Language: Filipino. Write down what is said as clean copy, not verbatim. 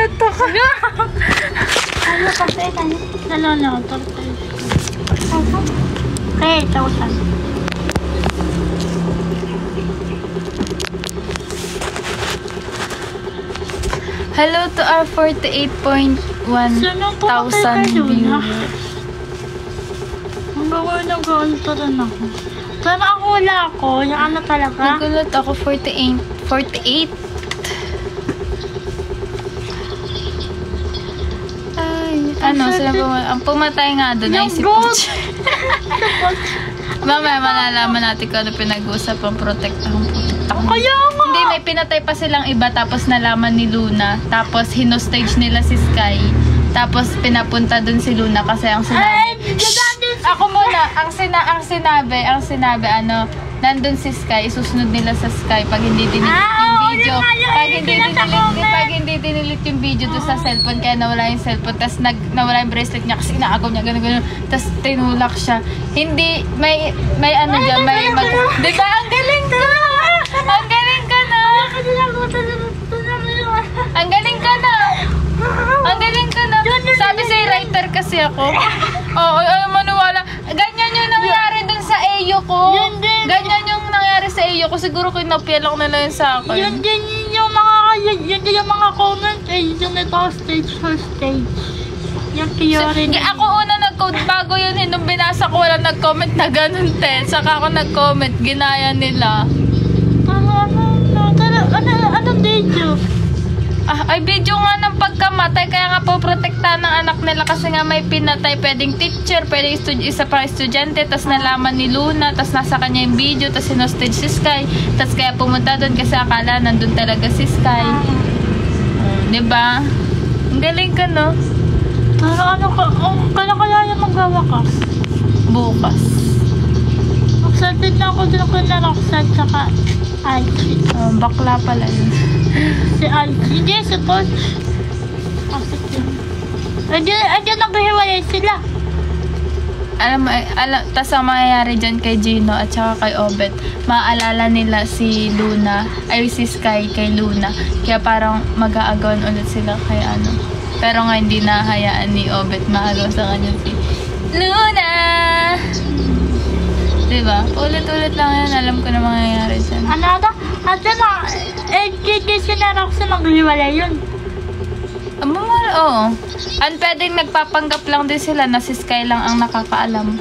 Nagulat ako. Ano kasi tayo? Nalala ko. Okay, 1,000. Hello to our 48.1 thousand viewers. Ang gawin ng ganito rin ako. Sana ako wala ako. Yung ano talaga? Nagulat ako 48. Ay, ano, sila ang pumatay nga doon ay si Poch. Mamaya malalaman natin kung ano pinag-uusapang protektahan. Kaya nga! Hindi, may pinatay pa silang iba tapos nalaman ni Luna. Tapos hinostage nila si Sky. Tapos pinapunta dun si Luna kasi ang sinabi... Ako muna, ang sinabi, ano, nandun si Sky, isusunod nila sa Sky pag hindi dinilit yung video. Pag hindi dinilit yung video doon sa cellphone, kaya nawala yung cellphone, tapos nawala yung bracelet niya kasi inaagaw niya, gano'n. Tapos tinulak siya. Hindi, may ano dyan, diba? Ang galing ka! Ang galing ka na! Ang galing ka na! Ang galing ka na! Sabi sa'yo, writer kasi ako. Oo, ayaw maniwala. Ganyan yung nangyari dun sa AU ko. Ganyan yung nangyari sa AU ko. Siguro kinopya lang nila yun sa akin. Yun din yung mga comment yung ito stage for stage. Yung theory. Ako una nag-code bago yun. Nung binasa ko, wala nag-comment na ganun, te. Saka ako nag-comment. Ginaya nila. Anong video? Ay, video nga ng pagkamatay. Kaya nga po protektahan ng anak nila kasi nga may pinatay. Pwedeng teacher, pwedeng isa pang estudyante. Tapos nalaman ni Luna. Tapos nasa kanya yung video. Tapos sinostage si Sky. Tapos kaya pumunta doon kasi akala nandun talaga si Sky. Diba? Ang galing ka, no? Pero ano ka? Kaya yung magwawakas? Bukas. Excited na ako din ako na Roxanne tsaka Alchi. Bakla pala yun. Si Alchi. Hindi, si Poch. Andiyan naghihiwalay sila. Tas ang mangyayari dyan kay Gino at saka kay Obet, maaalala nila si Luna, ay si Sky kay Luna. Kaya parang mag-aagawan ulit sila kay ano. Pero nga hindi nahayaan ni Obet maagaw sa kanya si Luna. Diba? Ulit-ulit lang yan. Alam ko na mangyayari dyan. Ano ata? Ate na, hindi sila Roxanne maghihiwalay yun. Oo. Pwedeng nagpapanggap lang din sila na si Sky lang ang nakakaalam.